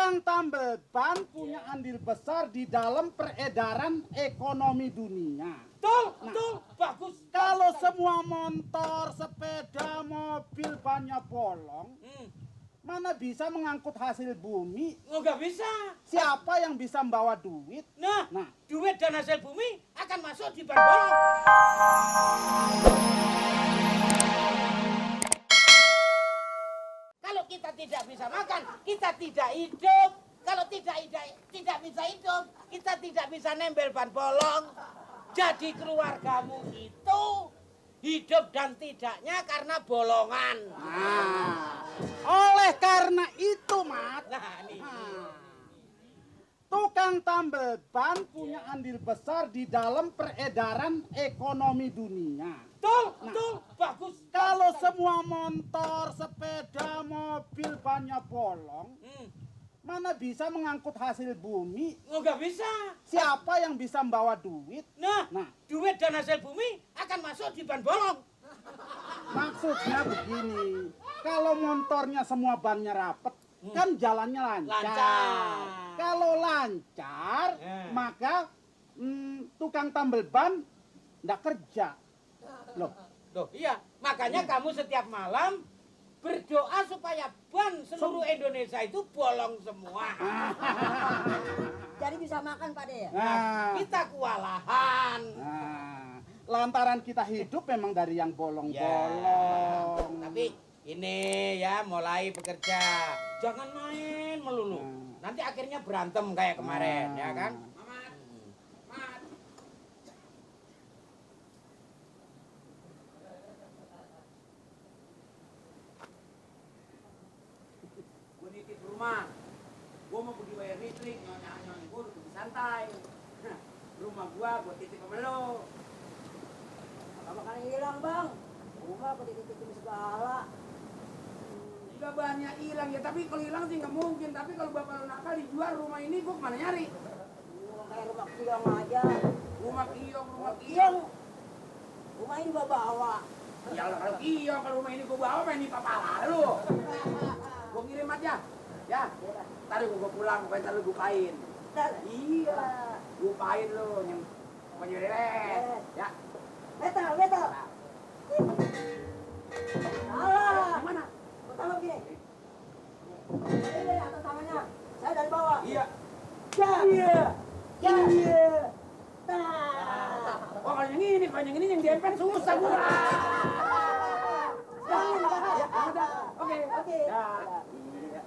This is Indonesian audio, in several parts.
Tukang tambal ban punya andil besar di dalam peredaran ekonomi dunia. Betul, bagus. Kalau semua motor, sepeda, mobil bannya bolong, mana bisa mengangkut hasil bumi? Nggak bisa. Siapa yang bisa membawa duit? Nah, Nah, duit dan hasil bumi akan masuk di ban bolong. Kalau kita tidak bisa makan, kita tidak hidup. Kalau tidak bisa hidup, kita tidak bisa nempel ban bolong. Jadi keluargamu itu hidup dan tidaknya karena bolongan. oleh karena itu, Mat, Nah, ini. tukang tambal ban punya andil besar di dalam peredaran ekonomi dunia. Betul, bagus. Kalau semua motor, sepeda, mobil bannya bolong, mana bisa mengangkut hasil bumi? Nggak bisa. Siapa yang bisa membawa duit? Nah, Nah, duit dan hasil bumi akan masuk di ban bolong. maksudnya begini, kalau motornya semua bannya rapet, kan jalannya lancar. Lancar. Kalau lancar, maka tukang tambal ban nggak kerja. Loh, Iya. Makanya kamu setiap malam berdoa supaya ban seluruh Indonesia itu bolong semua. Jadi bisa makan Pak De ya? nah, Kita kewalahan. lantaran kita hidup memang dari yang bolong-bolong. Tapi ini ya mulai bekerja. Jangan main melulu. Nanti akhirnya berantem kayak kemarin, ya kan? Gue nitip rumah. Gue mau pergi bayar listrik, nyonya gue udah pergi santai. Rumah gue titip sama lo. Apa makanan hilang Bang? Rumah aku dititipin segala. Udah banyak hilang ya, tapi kalau hilang sih nggak mungkin. Tapi kalau bapak lo nakal dijual rumah ini, gua kemana nyari? Kayak rumah kiong aja. Rumah kiong. Kiong. Rumah ini bawa. Ya kalau kiong, kalau rumah ini gua bawa main di papala lu. Gua kirim aja, ya. Ntar gua pulang, pokoknya ntar lu bukain. Iya, bukain lu yang pokoknya beres, ya. Betal. Salah. Gimana? Pertama begini. Ini atas tangannya. Saya dari bawah. Iya. Iya. Oh kalau yang ini yang diempen susah gua. Ya, udah. Oke. Ya. Iya.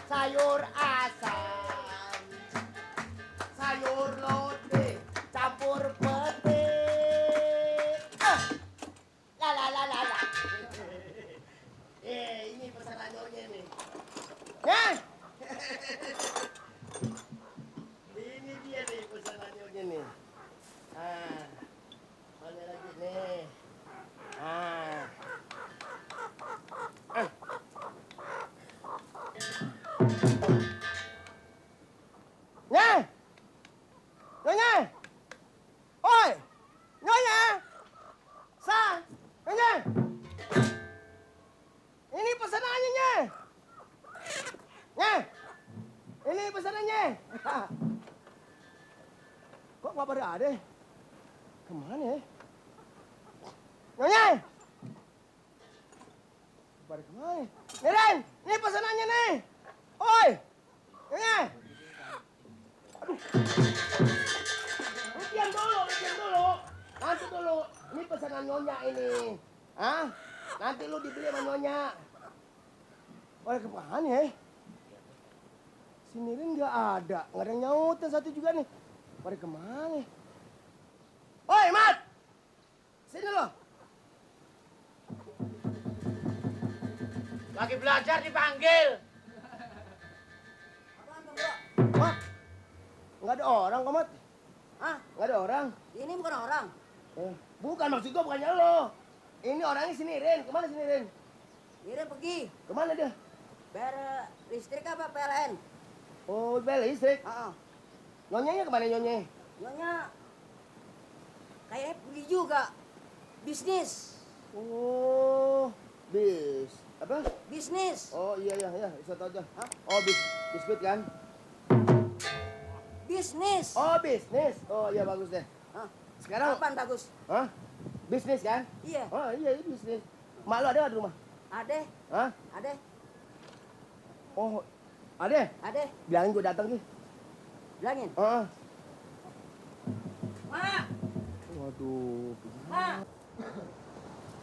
Sayur asam, sayur lodeh, campur pete. La. Ini pesanan nyonya nih. Ini dia nih pesanan nyonya nih. Mana lagi nih? Nyonya! Oi! Nyonya! Nyonya! Ini pesanannya, Nye! Nye! Ini pesanannya! Kok nggak pada ada? Kemana ya? Nyonya! Pada kemana? Niren! Ini pesanannya nih! Oi! Nyonya! Aduh! Diam dulu. Nanti dulu. Ini pesanan nyonya ini. Nanti lu dibeli sama nyonya. Pada kemana ya? Si Nirin nggak ada yang nyautin satu juga nih. Pada kemana? Oi, Mat! Sini lo. Lagi belajar dipanggil. Mat, nggak ada orang kok, Mat. Hah? Nggak ada orang. Ini bukan orang. Bukan, maksud gua bukannya lo. Ini orangnya si Nirin. Kemana si Nirin? Nirin pergi. Kemana dia? Bayar listrik apa PLN? Oh, bayar listrik. Heeh. Nyonyanya kemana nyonya? Nyonya kayaknya pergi juga. Bisnis. Oh, apa? Bisnis. Oh iya, bisa tahu aja. Hah? Oh, biskuit kan? Bisnis. Oh, bisnis. Oh iya, bagus deh. Hah? Sekarang, Apaan bagus? hah? Bisnis kan? Iya. Oh iya, bisnis. Mak lu ada nggak di rumah? Ade. Hah? Ade. Oh, ada? Ade. Bilangin gue datang nih. Bilangin. Heeh. Mak. Waduh. Mak.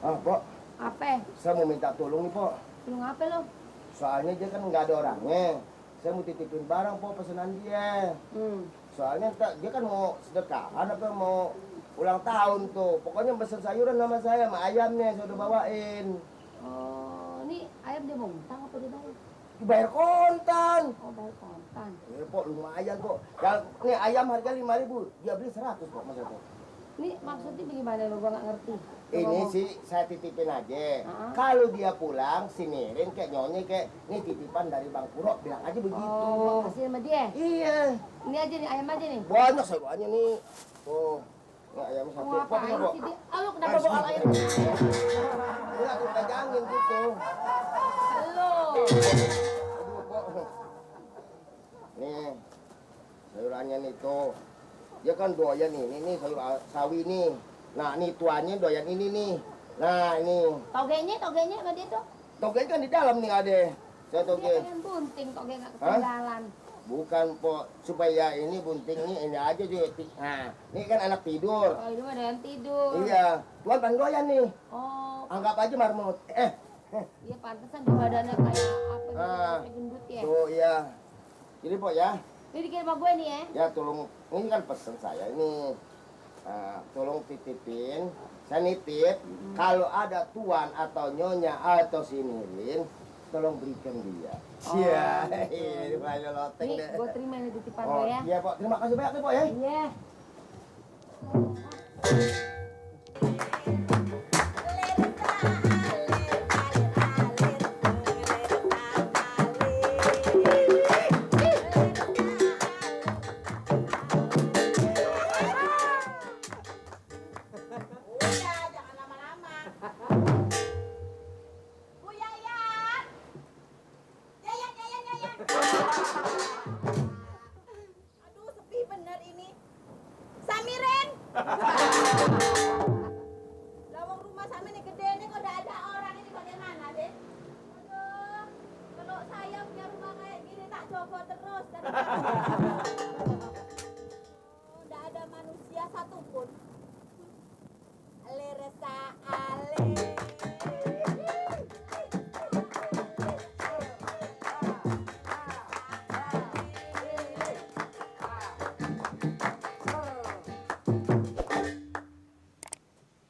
Pok, Apa? saya mau minta tolong nih, Pok. Lu ngapa lo? Soalnya dia kan nggak ada orangnya. Saya mau titipin barang, Pok, pesanan dia. Soalnya dia kan mau sedekahan apa mau ulang tahun tuh. Pokoknya pesen sayuran sama saya, sama ayamnya saya udah bawain. Oh, ini ayam dia mau ngutang apa dia bayar? Dibayar kontan. Oh, bayar kontan. Pok, lumayan, Pok. Yang nih ayam harga 5.000, dia beli 100, Pok, masa Pok. Ini maksudnya bagaimana lo? Gua nggak ngerti. Lo Ini ngomong. sih saya titipin aja. Ah. Kalau dia pulang, sinirin kayak nyonya kayak ini titipan dari Bang Puro, bilang aja begitu. Oh, kasih sama dia. Iya. Ini aja nih, ayam aja nih. Banyak sayurannya nih. Tuh. Ini ayam Mau satu. ngapain Pok, Pok. sih dia? Ah, lu kenapa bawa ayam? Ini aku pegangin gitu. Halo. Aduh, Pok. Nih. Sayurannya nih tuh. Dia kan doyan nih sayur sawi nih. Nah, nih tuannya doyan ini nih. Nah, ini. Togenya sama dia tuh. Toge kan di dalam nih ada. Saya Dia toge. pengen bunting, toge nggak Hah? ketinggalan. Bukan, Pok. Supaya ini buntingnya ini aja dia. Nah, ini kan anak tidur. Oh, ini mah ada yang tidur. Iya. Tuan paling doyan nih. Oh, Anggap aja marmut. iya pantesan di badannya kayak apa gitu, Ah. kayak gendut ya. Tuh, iya. Jadi, Pok ya. Ini dikirim sama gue nih ya. Ya, tolong. Ini kan pesen saya ini. Nah, tolong titipin. Saya nitip. Kalau ada tuan atau nyonya atau sinirin, tolong berikan dia. Iya. Ini banyak loteng Nih, deh. gue terima ini titipan Oh, gue ya. iya, Pok. Terima kasih banyak nih, Pok ya. Iya. Udah, jangan lama-lama. Bu Yayan. Yayan. Aduh, sepi bener ini. Samirin. Lawang rumah Samin nih gede nih, kok udah ada orang ini bagaimana, deh? Aduh, kalau saya punya rumah kayak gini tak coba terus. Udah ada manusia satupun. Ale resa ale.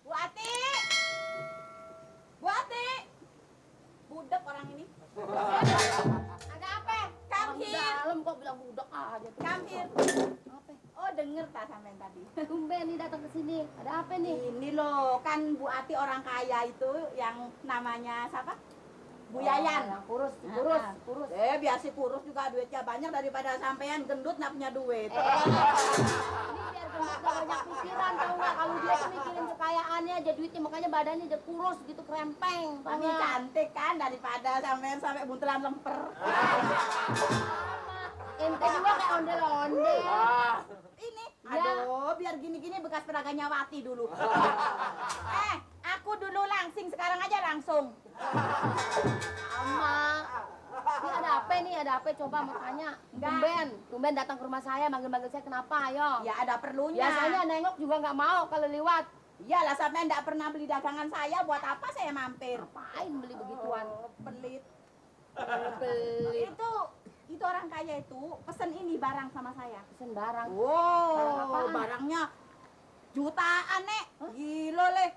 Bu Ati. Bu Ati. Budek orang ini. Ada apa? Come Orang here. dalam kok bilang budak aja tuh. Come here. Apa? Oh, denger tak sampean tadi? Tumben nih datang ke sini. Ada apa nih? Ini loh, kan Bu Ati orang kaya itu yang namanya siapa? Bu Oh, Yayan. yang kurus. kurus. Biar si kurus juga duitnya banyak daripada sampean gendut nggak punya duit. Ini biar gendut gak banyak pikiran, tau nggak? Kalau dia tuh mikirin kekayaannya aja duitnya, makanya badannya jadi kurus gitu, krempeng. Tau Tapi nggak? cantik kan daripada sampean sampai buntelan lemper. Ente juga kayak ondel-ondel. Ini, Ya. aduh, biar gini-gini bekas peraganya Wati dulu. Aku dulu langsing, sekarang aja langsung. Ama. Ini ada apa nih? Ada apa? Coba mau tanya. Enggak. Tumben datang ke rumah saya, manggil-manggil saya kenapa? Ayo. Ya ada perlunya. Biasanya nengok juga nggak mau kalau lewat. Iyalah, sampean nggak pernah beli dagangan saya, buat apa saya mampir? Ngapain beli begituan? Pelit. Pelit. Itu orang kaya itu pesen ini barang sama saya. Pesen barang. Wow, Barang apaan? barangnya jutaan, Nek. Gila, Le.